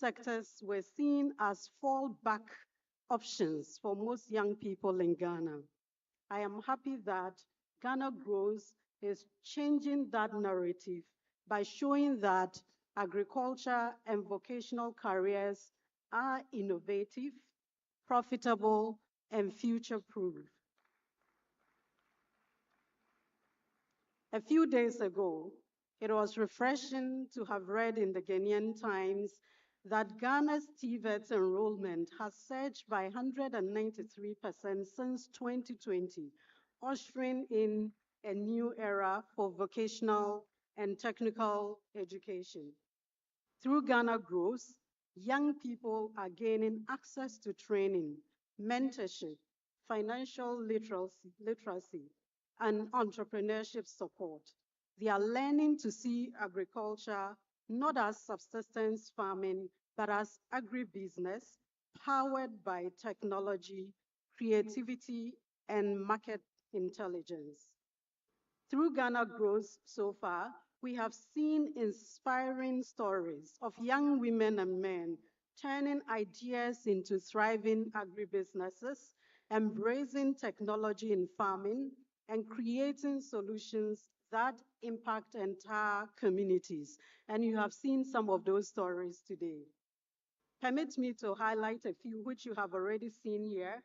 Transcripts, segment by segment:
sectors were seen as fallback options for most young people in Ghana. I am happy that Ghana Grows is changing that narrative by showing that agriculture and vocational careers are innovative, profitable, and future-proof. A few days ago, it was refreshing to have read in the Ghanaian Times that Ghana's TVET enrollment has surged by 193% since 2020, ushering in a new era for vocational and technical education. Through Ghana Grows, young people are gaining access to training, mentorship, financial literacy, and entrepreneurship support. They are learning to see agriculture not as subsistence farming, but as agribusiness powered by technology, creativity, and market intelligence. Through Ghana Grows so far, we have seen inspiring stories of young women and men turning ideas into thriving agribusinesses, embracing technology in farming, and creating solutions that impact entire communities. And you have seen some of those stories today. Permit me to highlight a few which you have already seen here.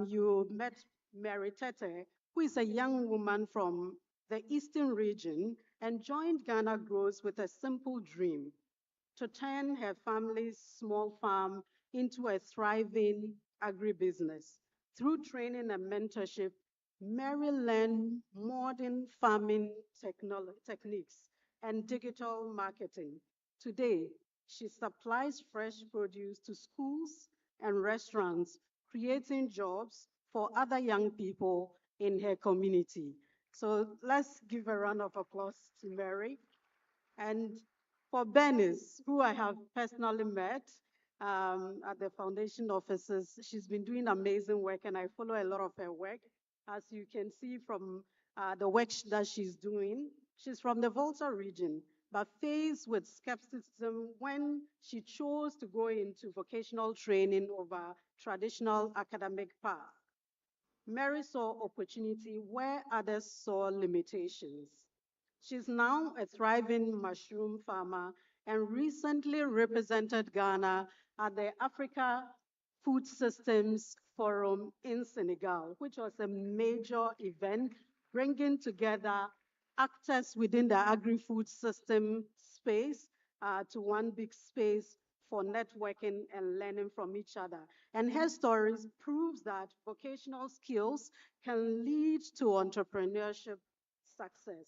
You met Mary Tete, who is a young woman from the Eastern region and joined Ghana Grows with a simple dream to turn her family's small farm into a thriving agribusiness. Through training and mentorship, Mary learned modern farming techniques and digital marketing. Today, she supplies fresh produce to schools and restaurants, creating jobs for other young people in her community. So let's give a round of applause to Mary. And for Bernice, who I have personally met at the foundation offices, she's been doing amazing work, and I follow a lot of her work. As you can see from the work that she's doing, she's from the Volta region, but faced with skepticism when she chose to go into vocational training over traditional academic path. Mary saw opportunity where others saw limitations. She's now a thriving mushroom farmer and recently represented Ghana at the Africa Food Systems Forum in Senegal, which was a major event bringing together actors within the agri-food system space to one big space for networking and learning from each other. And her stories proves that vocational skills can lead to entrepreneurship success.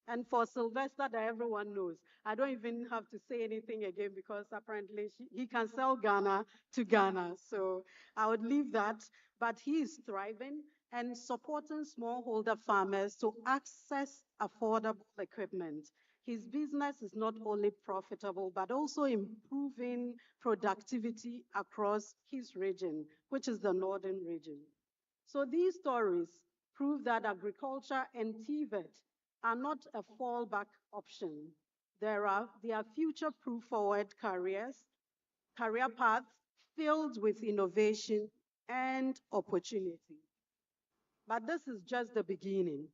And for Sylvester, that everyone knows, I don't even have to say anything again because apparently he can sell Ghana to Ghana. So I would leave that. But he is thriving and supporting smallholder farmers to access affordable equipment. His business is not only profitable, but also improving productivity across his region, which is the northern region. So these stories prove that agriculture and TVET are not a fallback option. They are future-proof forward career paths filled with innovation and opportunity. But this is just the beginning.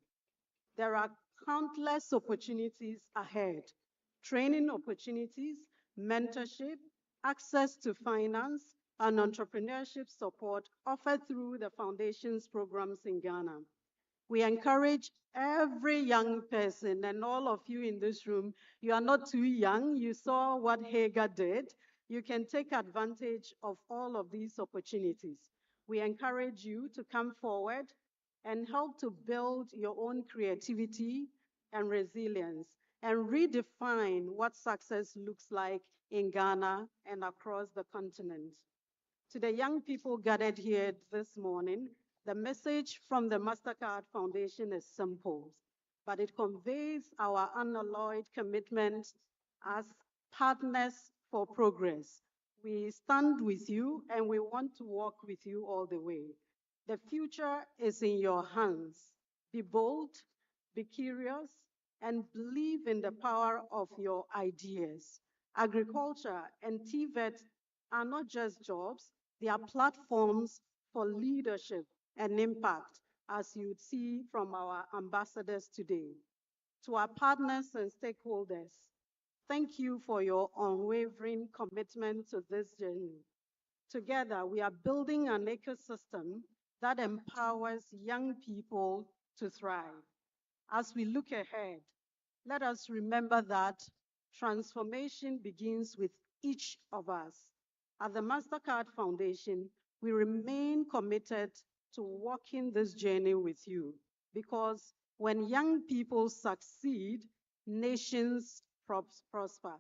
There are countless opportunities ahead. Training opportunities, mentorship, access to finance, and entrepreneurship support offered through the Foundation's programs in Ghana. We encourage every young person, and all of you in this room, you are not too young. You saw what Hagar did. You can take advantage of all of these opportunities. We encourage you to come forward and help to build your own creativity and resilience and redefine what success looks like in Ghana and across the continent. To the young people gathered here this morning, the message from the MasterCard Foundation is simple, but it conveys our unalloyed commitment as partners for progress. We stand with you and we want to walk with you all the way. The future is in your hands. Be bold, be curious, and believe in the power of your ideas. Agriculture and TVET are not just jobs, they are platforms for leadership and impact, as you'd see from our ambassadors today. To our partners and stakeholders, thank you for your unwavering commitment to this journey. Together, we are building an ecosystem that empowers young people to thrive. As we look ahead, let us remember that transformation begins with each of us. At the MasterCard Foundation, we remain committed to walking this journey with you because when young people succeed, nations prosper.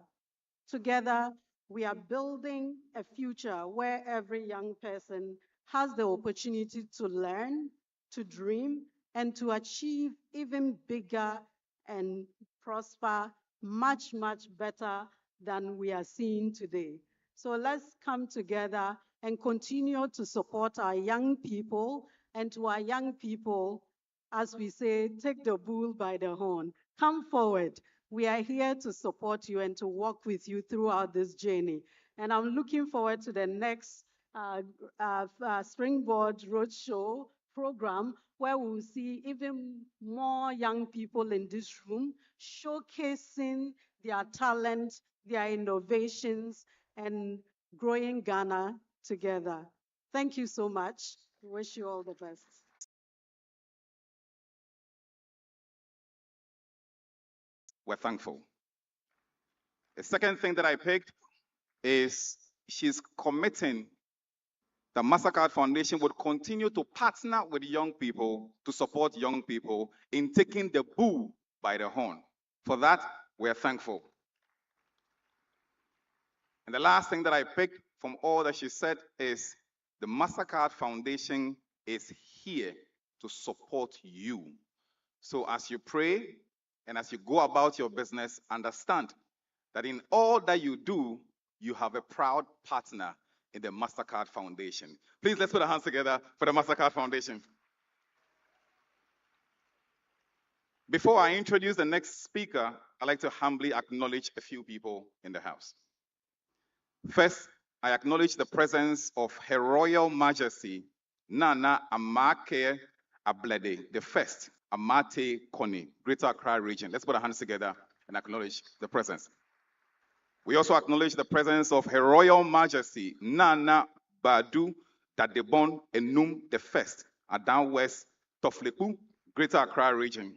Together, we are building a future where every young person has the opportunity to learn, to dream, and to achieve even bigger and prosper much, much better than we are seeing today. So let's come together and continue to support our young people, and to our young people, as we say, take the bull by the horn. Come forward. We are here to support you and to walk with you throughout this journey. And I'm looking forward to the next Springboard Road Show program, where we'll see even more young people in this room showcasing their talent, their innovations, and growing Ghana together. Thank you so much. Wish you all the best. We're thankful. The second thing that I picked is she's committing the MasterCard Foundation would continue to partner with young people to support young people in taking the bull by the horn. For that, we're thankful. And the last thing that I picked from all that she said is the MasterCard Foundation is here to support you. So as you pray and as you go about your business, understand that in all that you do, you have a proud partner in the MasterCard Foundation. Please, let's put our hands together for the MasterCard Foundation. Before I introduce the next speaker, I'd like to humbly acknowledge a few people in the house. First, I acknowledge the presence of Her Royal Majesty, Nana Amake Ablede the First, Amate Kone, Greater Accra Region. Let's put our hands together and acknowledge the presence. We also acknowledge the presence of Her Royal Majesty, Nana Badu Dadebon Enum the First, Adan West Tofleku, Greater Accra Region.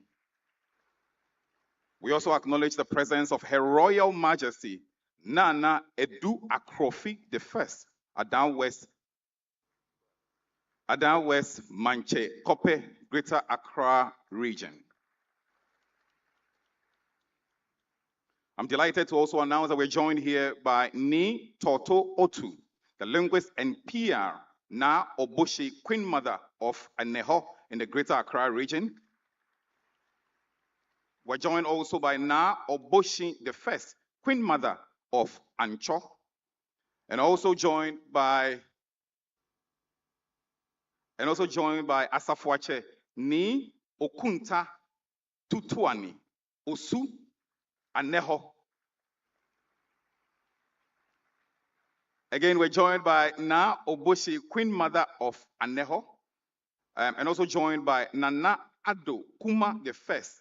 We also acknowledge the presence of Her Royal Majesty, Nana Edu Akrofi the First, Adan West Manche Kope, Greater Accra Region. I'm delighted to also announce that we're joined here by Ni Toto Otu, the linguist and PR, Na Oboshi, Queen Mother of Aneho in the Greater Accra Region. We're joined also by Na Oboshi the First, Queen Mother of Ancho, and also joined by Asafuache Ni Okunta Tutuani Osu Aneho. Again, we're joined by Na Oboshi, Queen Mother of Aneho, and also joined by Nana Ado Kuma the First,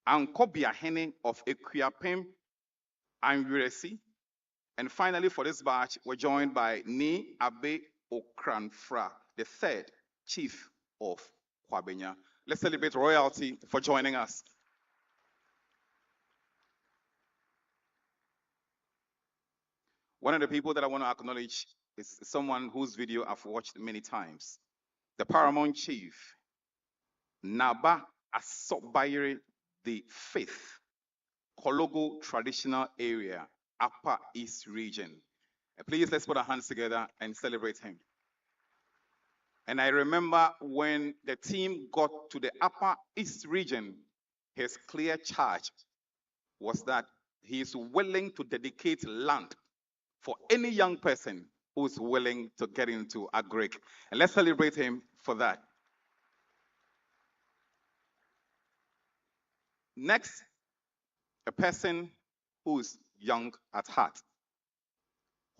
Ankobia Hene of Ekuapem and Uresi. And finally, for this batch, we're joined by Ni Abe Okranfra, the third chief of Kwabenya. Let's celebrate royalty for joining us. One of the people that I want to acknowledge is someone whose video I've watched many times. The Paramount Chief, Naba Asobayere the Fifth, Kologo Traditional Area, Upper East Region. And please, let's put our hands together and celebrate him. And I remember when the team got to the Upper East Region, his clear charge was that he is willing to dedicate land for any young person who is willing to get into agric. And let's celebrate him for that. Next, a person who is young at heart.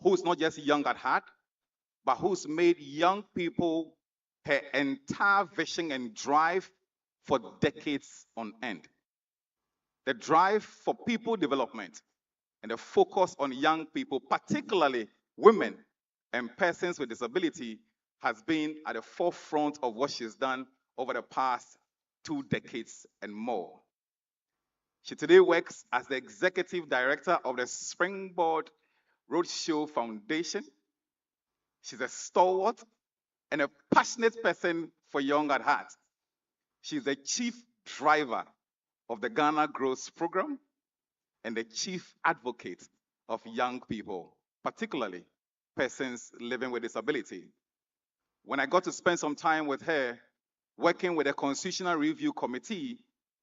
who's not just young at heart, but who's made young people her entire vision and drive for decades on end. The drive for people development and the focus on young people, particularly women and persons with disability, has been at the forefront of what she's done over the past 2 decades and more. She today works as the executive director of the Springboard Road Show Foundation. She's a stalwart and a passionate person for young at heart. She's the chief driver of the Ghana Growth Program and the chief advocate of young people, particularly persons living with disability. When I got to spend some time with her working with the Constitutional Review Committee,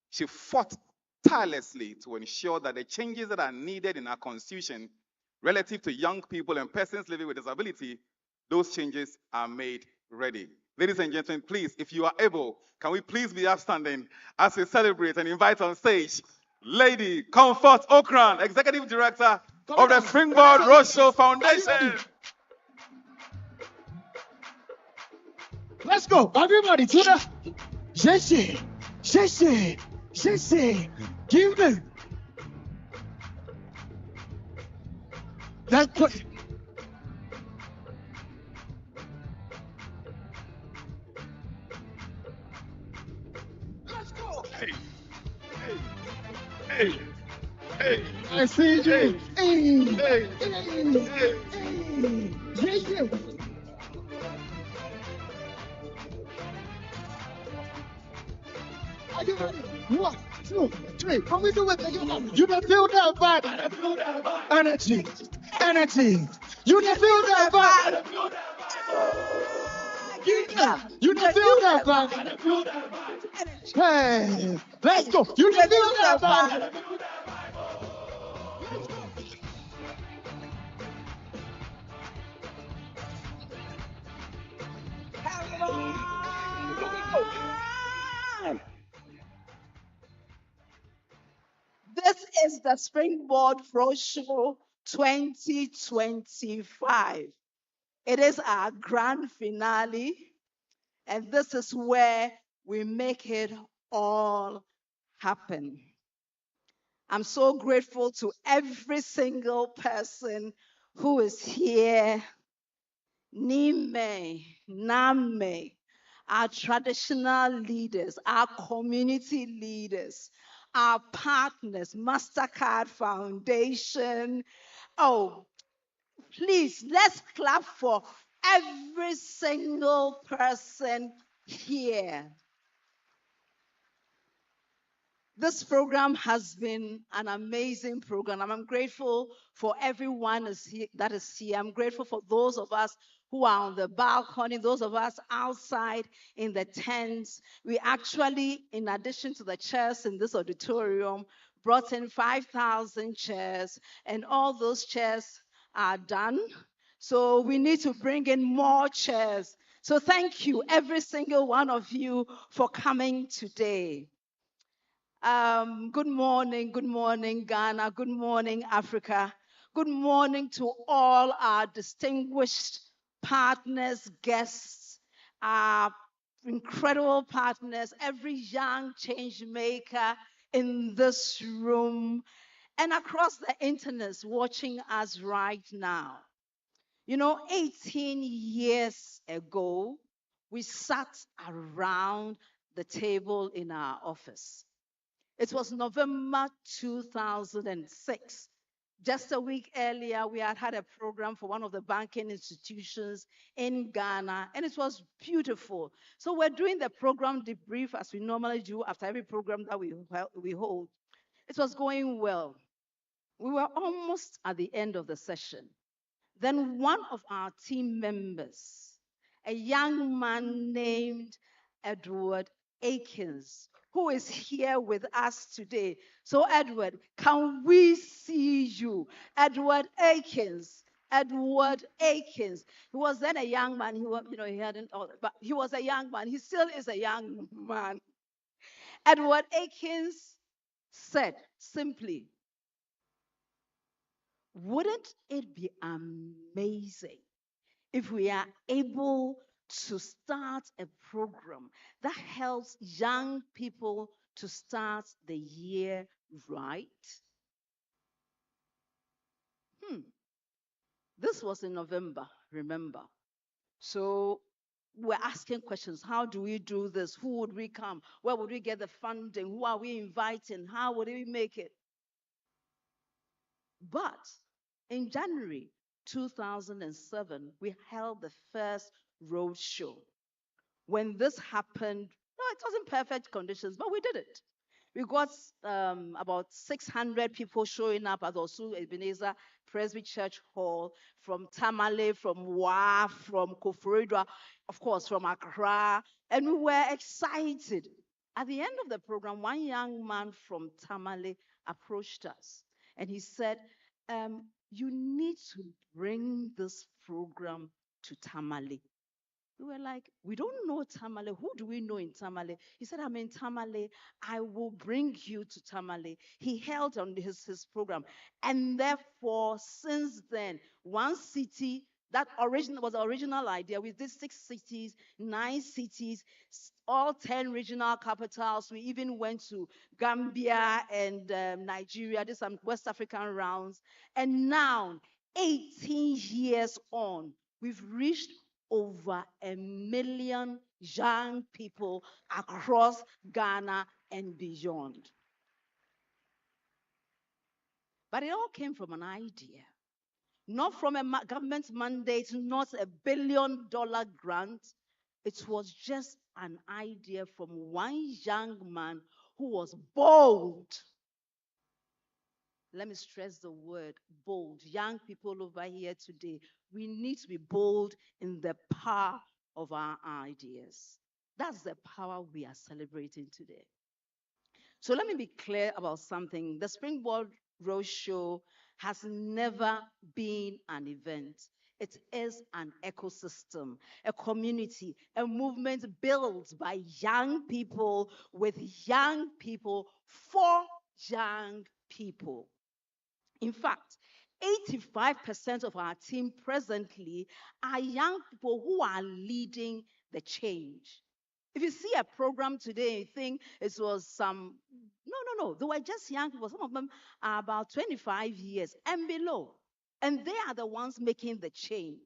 she fought tirelessly to ensure that the changes that are needed in our Constitution relative to young people and persons living with disability, those changes are made ready. Ladies and gentlemen, please, if you are able, can we please be upstanding as we celebrate and invite on stage Lady Comfort Okran, Executive Director of the Springboard Road Show Foundation. Let's go, everybody, to the Jesse. Give me. That's put. Let's go. Hey. I see you. Hey. Yeah. Are you ready? 1, 2, 3. Can we do it together? You can feel that vibe. Energy. You can feel that vibe. You can feel that vibe. Hey, let's go. You can feel that vibe. This is the Springboard Road Show 2025. It is our grand finale, and this is where we make it all happen. I'm so grateful to every single person who is here. Nime, Name, our traditional leaders, our community leaders, our partners, MasterCard Foundation. Oh, please, let's clap for every single person here. This program has been an amazing program. I'm grateful for everyone that is here. I'm grateful for those of us who are on the balcony, those of us outside in the tents. We actually, in addition to the chairs in this auditorium, brought in 5,000 chairs, and all those chairs are done. So we need to bring in more chairs. So thank you, every single one of you, for coming today. Good morning, Ghana. Good morning, Africa. Good morning to all our distinguished partners, guests, our incredible partners, every young change maker in this room and across the internet watching us right now. 18 years ago, we sat around the table in our office. It was November 2006. Just a week earlier, we had a program for one of the banking institutions in Ghana, and it was beautiful. So we're doing the program debrief as we normally do after every program that we hold. It was going well. We were almost at the end of the session. Then one of our team members, a young man named Edward Akins, who is here with us today. So, Edward, can we see you? Edward Akins. He was then a young man. He hadn't, but he was a young man. He still is a young man. Edward Akins said simply, Wouldn't it be amazing if we are able to start a program that helps young people to start the year right? This was in November, remember. So we're asking questions. How do we do this? Who would we come? Where would we get the funding? Who are we inviting? How would we make it? But in January 2007, we held the first road show. When this happened, no, it wasn't perfect conditions, but we did it. We got about 600 people showing up at Osu Ebenezer Presby Church Hall from Tamale, from Wa, from Koforidua, of course, from Accra, and we were excited. At the end of the program, one young man from Tamale approached us, and he said, you need to bring this program to Tamale. We were like, we don't know Tamale. Who do we know in Tamale? He said, I'm in Tamale. I will bring you to Tamale. He held on his program. And therefore, since then, one city, that was the original idea. We did 6 cities, 9 cities, all 10 regional capitals. We even went to Gambia and Nigeria, did some West African rounds. And now, 18 years on, we've reached over 1 million young people across Ghana and beyond. But it all came from an idea, not from a government mandate, not $1 billion grant. It was just an idea from one young man who was bold. Let me stress the word bold. Young people over here today, we need to be bold in the power of our ideas. That's the power we are celebrating today. So let me be clear about something. The Springboard Road Show has never been an event. It is an ecosystem, a community, a movement built by young people with young people for young people. In fact, 85% of our team presently are young people who are leading the change. If you see a program today, you think it was some, no. They were just young people. Some of them are about 25 years and below. And they are the ones making the change.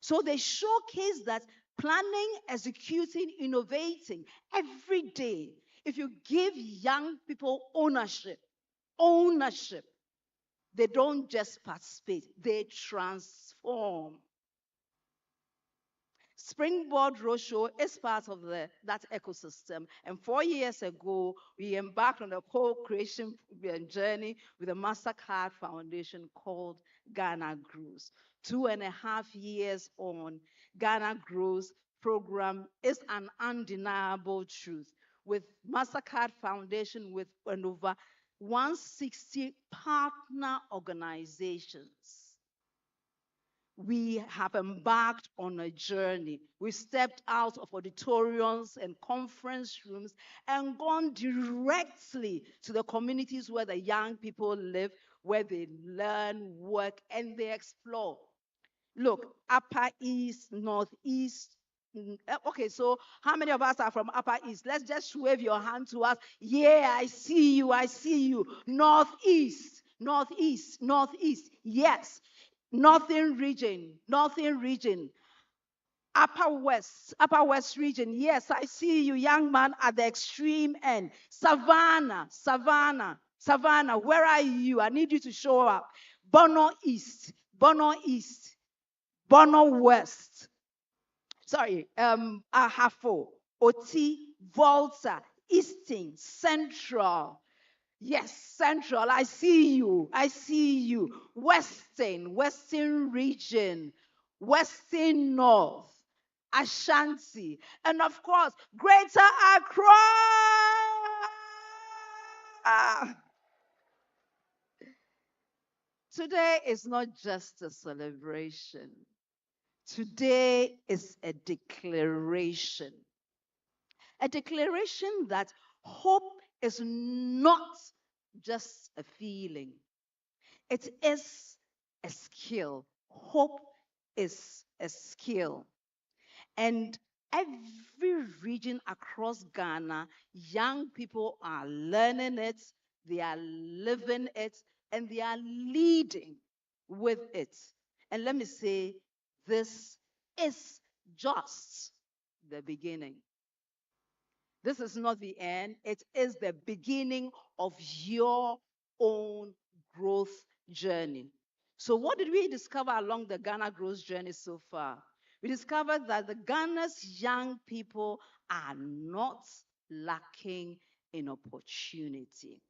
So they showcase that planning, executing, innovating every day. If you give young people ownership, they don't just participate, they transform. Springboard Road Show is part of that ecosystem. And 4 years ago, we embarked on a co-creation journey with the MasterCard Foundation called Ghana Grows. 2.5 years on, Ghana Grows program is an undeniable truth. With MasterCard Foundation, with over 160 partner organizations, we have embarked on a journey. We stepped out of auditoriums and conference rooms and gone directly to the communities where the young people live, where they learn, work, and they explore. Look, Upper East, Northeast. Okay, so how many of us are from Upper East? Let's just wave your hand to us. Yeah, I see you. Northeast. Yes. Northern region. Upper West region. Yes, I see you, young man at the extreme end. Savannah, where are you? I need you to show up. Bono East, Bono West. Sorry, Ahafo, Oti, Volta, Eastern, Central. Yes, Central, I see you. Western region, Western North, Ashanti, and of course, Greater Accra. Today is not just a celebration. Today is a declaration. A declaration that hope is not just a feeling. It is a skill. Hope is a skill. And every region across Ghana, young people are learning it, they are living it, and they are leading with it. And let me say, this is just the beginning. This is not the end, it is the beginning of your own growth journey. So, what did we discover along the Ghana growth journey so far? We discovered that the Ghana's young people are not lacking in opportunity.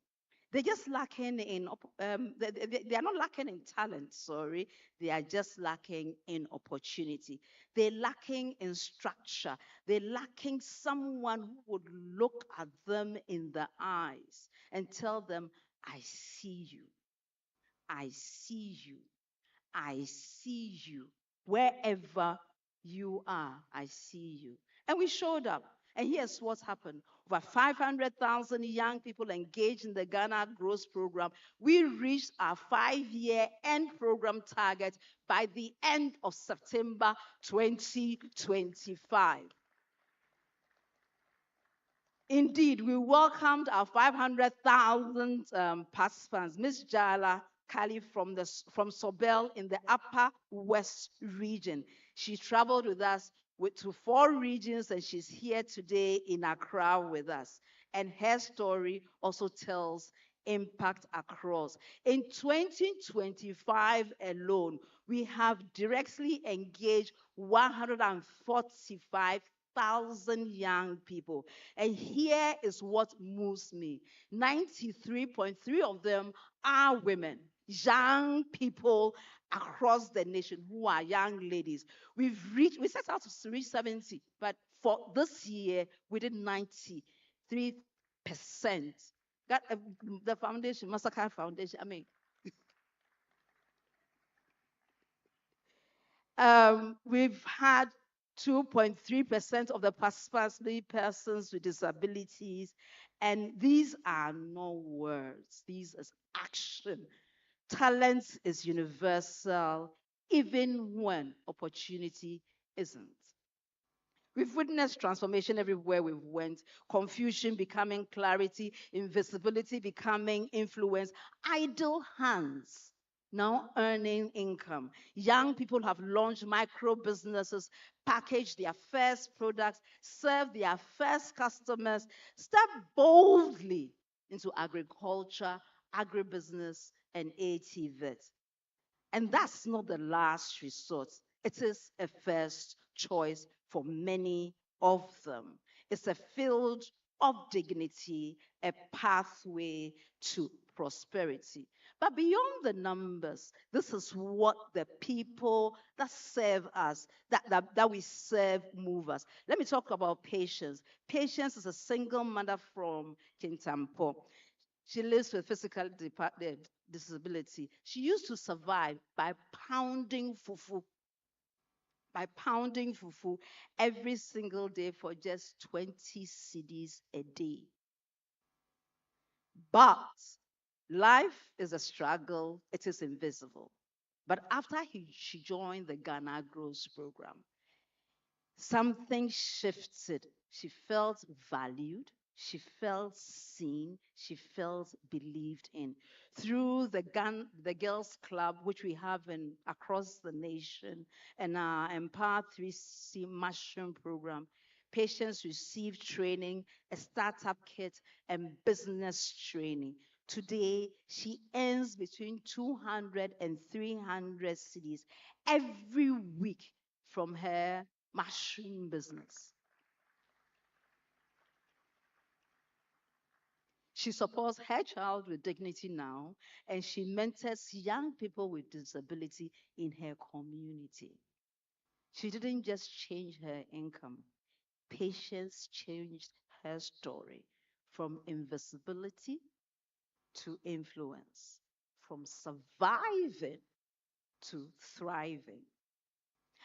They're just lacking in, they are not lacking in talent, sorry. They are just lacking in opportunity. They're lacking in structure. They're lacking someone who would look at them in the eyes and tell them, I see you. I see you. I see you. Wherever you are, I see you. And we showed up. And here's what happened. Over 500,000 young people engaged in the Ghana Growth Program. We reached our 5-year end program target by the end of September 2025. Indeed, we welcomed our 500,000 participants. Miss Jala Kali from Sobel in the Upper West region. She traveled with us to 4 regions, and she's here today in Accra with us. And her story also tells impact across. In 2025 alone, we have directly engaged 145,000 young people. And here is what moves me. 93.3 of them are women, young people across the nation who are young ladies. We set out to reach 70, but for this year, we did 93%. Got the foundation, Massacre Foundation, we've had 2.3% of the participants be persons with disabilities. And these are not words, these is action. Talent is universal, even when opportunity isn't. We've witnessed transformation everywhere we've went, confusion becoming clarity, invisibility becoming influence, idle hands now earning income. Young people have launched micro businesses, packaged their first products, served their first customers, step boldly into agriculture, agribusiness, and ATVET. And that's not the last resort. It is a first choice for many of them. It's a field of dignity, a pathway to prosperity. But beyond the numbers, this is what the people that serve us, that we serve, move us. Let me talk about Patience. Patience is a single mother from Kintampo. She lives with physical disability. She used to survive by pounding fufu every single day for just 20 cedis a day. But life is a struggle, it is invisible. But after she joined the Ghana Growth Program, something shifted. She felt valued, she felt seen, she felt believed in. Through the Girls Club, which we have across the nation, and our Empower 3C Mushroom Program, patients receive training, a startup kit, and business training. Today, she earns between 200 and 300 cedis every week from her mushroom business. She supports her child with dignity now, and she mentors young people with disability in her community. She didn't just change her income, Patience changed her story from invisibility to influence, from surviving to thriving.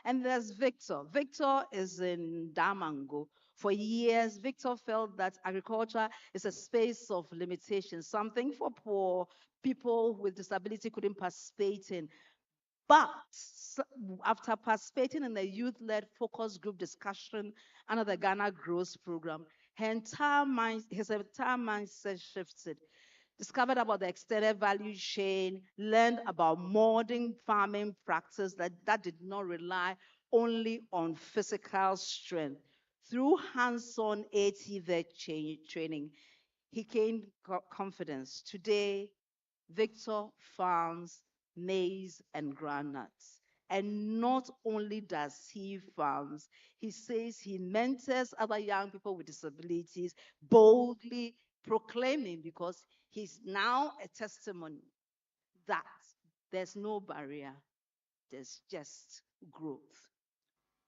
And there's Victor. Victor is in Damango. For years, Victor felt that agriculture is a space of limitation, something for poor people with disability couldn't participate in. But after participating in the youth-led focus group discussion under the Ghana Growth Program, his entire mindset shifted. Discovered about the extended value chain, learned about modern farming practice that did not rely only on physical strength. Through hands-on ATVET training, he gained confidence. Today, Victor farms maize and groundnuts. And not only does he farms, he says he mentors other young people with disabilities, boldly proclaiming, because he's now a testimony that there's no barrier, there's just growth.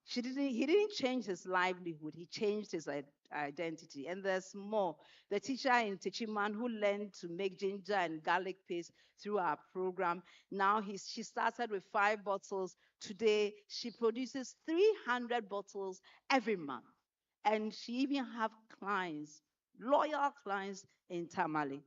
He didn't change his livelihood, he changed his identity. And there's more. The teacher in Techiman who learned to make ginger and garlic paste through our program, now she started with 5 bottles. Today, she produces 300 bottles every month. And she even have clients, loyal clients in Tamale.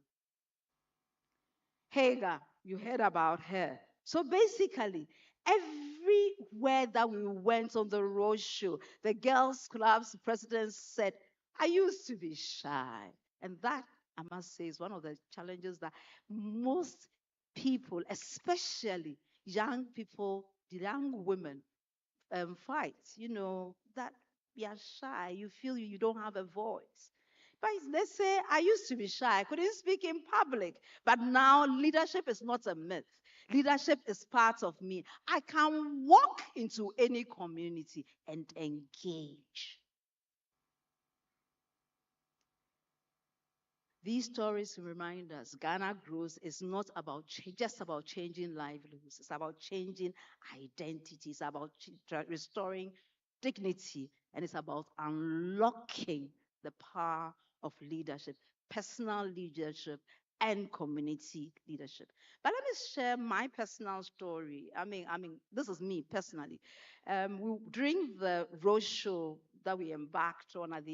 Hagar, you heard about her. So basically, everywhere that we went on the road show, the girls' club's president said, I used to be shy. And that, I must say, is one of the challenges that most people, especially young people, the young women, fight. That you're shy, you feel you don't have a voice. But let's say I used to be shy, I couldn't speak in public, but now leadership is not a myth. Leadership is part of me. I can walk into any community and engage. These stories remind us Ghana growth is not about just about changing livelihoods. It's about changing identities, it's about restoring dignity, and it's about unlocking the power of leadership, personal leadership, and community leadership. But let me share my personal story. This is me personally. During the roadshow that we embarked on at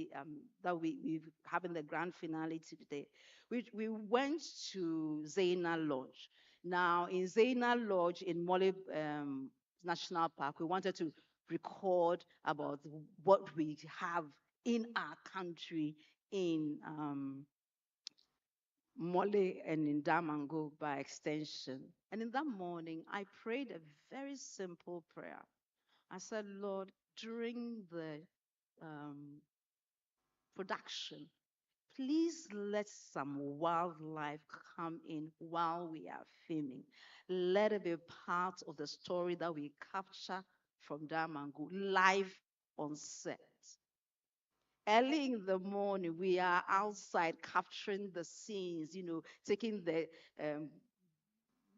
that we having the grand finale today, we went to Zaina Lodge. Now, in Zaina Lodge in Mole National Park, we wanted to record about what we have in our country in Mole and in Damango by extension. And in that morning, I prayed a very simple prayer. I said, Lord, during the production, please let some wildlife come in while we are filming. Let it be part of the story that we capture from Damango live on set. Early in the morning, we are outside capturing the scenes, taking the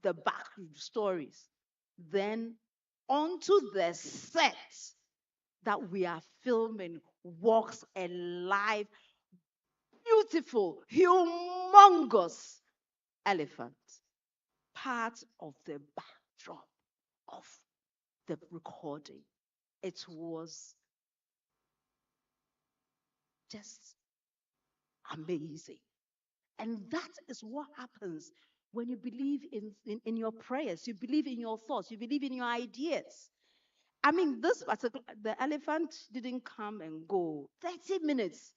back stories. Then onto the set that we are filming walks a live, beautiful, humongous elephant, part of the backdrop of the recording. It was just amazing. And that is what happens when you believe in your prayers, you believe in your thoughts, you believe in your ideas. This particular, the elephant didn't come and go 30 minutes,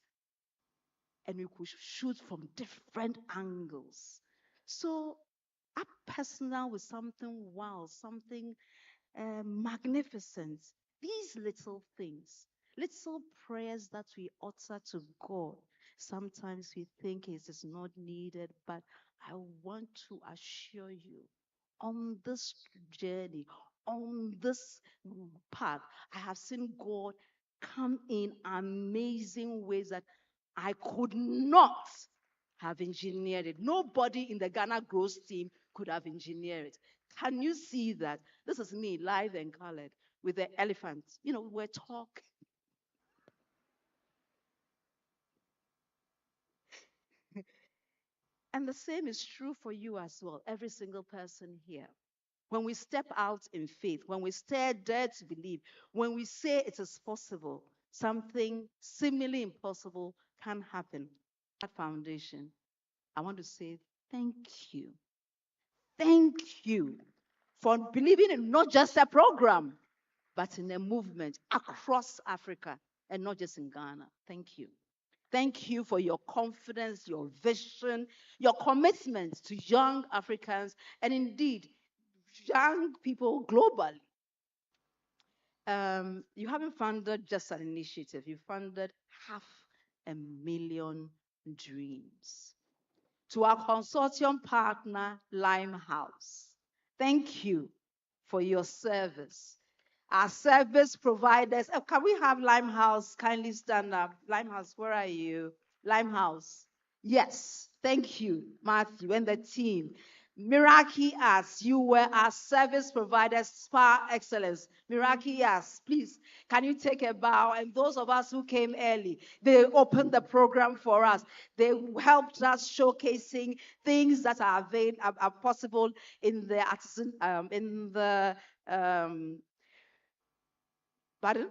and we could shoot from different angles. So, up personal with something wow, something magnificent. These little things, little prayers that we utter to God. Sometimes we think it is not needed, but I want to assure you on this journey, on this path, I have seen God come in amazing ways that I could not have engineered it. Nobody in the Ghana Growth team could have engineered it. Can you see that? This is me, live and colored, with the elephant. We're talking. And the same is true for you as well, every single person here. When we step out in faith, when we dare to believe, when we say it is possible, something seemingly impossible can happen. That foundation, I want to say thank you. Thank you for believing in not just a program, but in a movement across Africa and not just in Ghana. Thank you. Thank you for your confidence, your vision, your commitment to young Africans and indeed young people globally. You haven't funded just an initiative, you funded 500,000 dreams. To our consortium partner, Limehouse, thank you for your service. Our service providers, can we have Limehouse kindly stand up? Limehouse, where are you? Limehouse. Yes, thank you, Matthew and the team. Miraki Arts, you were our service providers par excellence. Miraki Arts, please, can you take a bow? And those of us who came early, they opened the program for us. They helped us showcasing things that are possible in the artisan, pardon?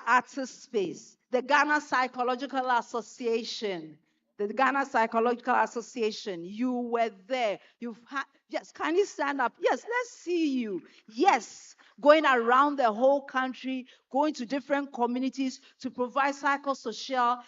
Artist space. The Ghana Psychological Association. The Ghana Psychological Association. You were there. You've had, yes, can you stand up? Yes, let's see you. Yes, going around the whole country, going to different communities to provide psychosocial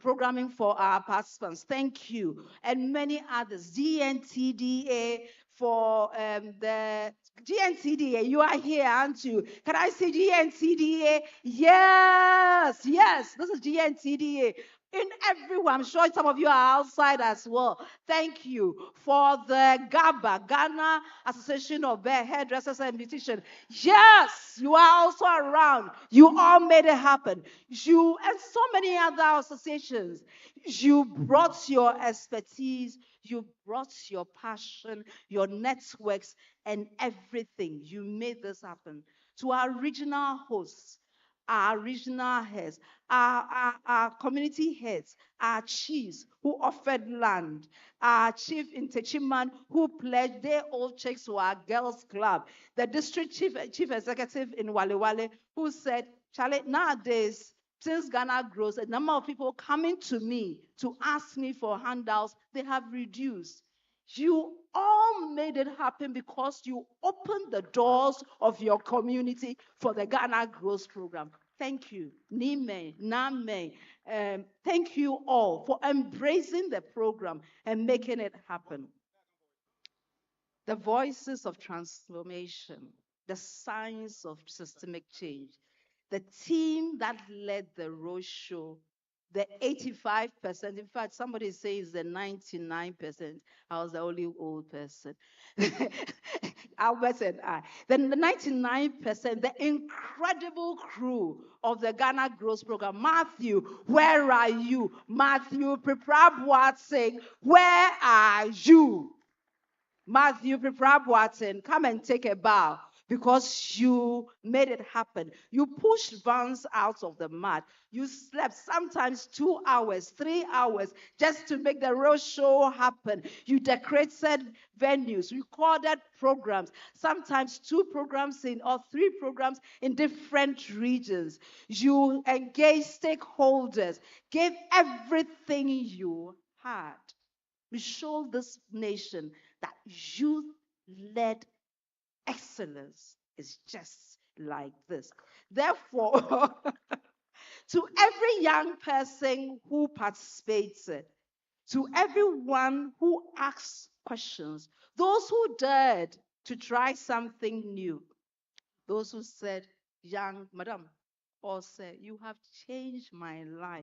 programming for our participants. Thank you. And many others. GNTDA for the GNTDA. You are here, aren't you? Can I see GNTDA? Yes, yes. This is GNTDA. In everyone, I'm sure some of you are outside as well. Thank you for the GABA, Ghana Association of Hairdressers and Beauticians. Yes, you are also around. You all made it happen. You and so many other associations. You brought your expertise, you brought your passion, your networks, and everything. You made this happen. To our regional hosts, our regional heads, our community heads, our chiefs who offered land, our chief in Techiman who pledged their old checks to our girls' club, the district chief executive in Wale Wale who said, Charlie, nowadays, since Ghana grows, the number of people coming to me to ask me for handouts, they have reduced. You all made it happen because you opened the doors of your community for the Ghana Growth Program. Thank you. Nime, Name. Thank you all for embracing the program and making it happen. The voices of transformation, the signs of systemic change, the team that led the roadshow, the 85%. In fact, somebody says the 99%. I was the only old person. Albert and I. Then the 99%, the incredible crew of the Ghana Growth Program. Matthew, where are you? Matthew Priprabwat saying, where are you? Matthew Priprabwat, come and take a bow because you made it happen. You pushed vans out of the mud. You slept sometimes 2 hours, 3 hours just to make the road show happen. You decorated venues, recorded programs, sometimes 2 programs or 3 programs in different regions. You engaged stakeholders, gave everything you had. We showed this nation that youth-led excellence is just like this. Therefore, to every young person who participated, to everyone who asked questions, those who dared to try something new, those who said, young madam, or said, you have changed my life.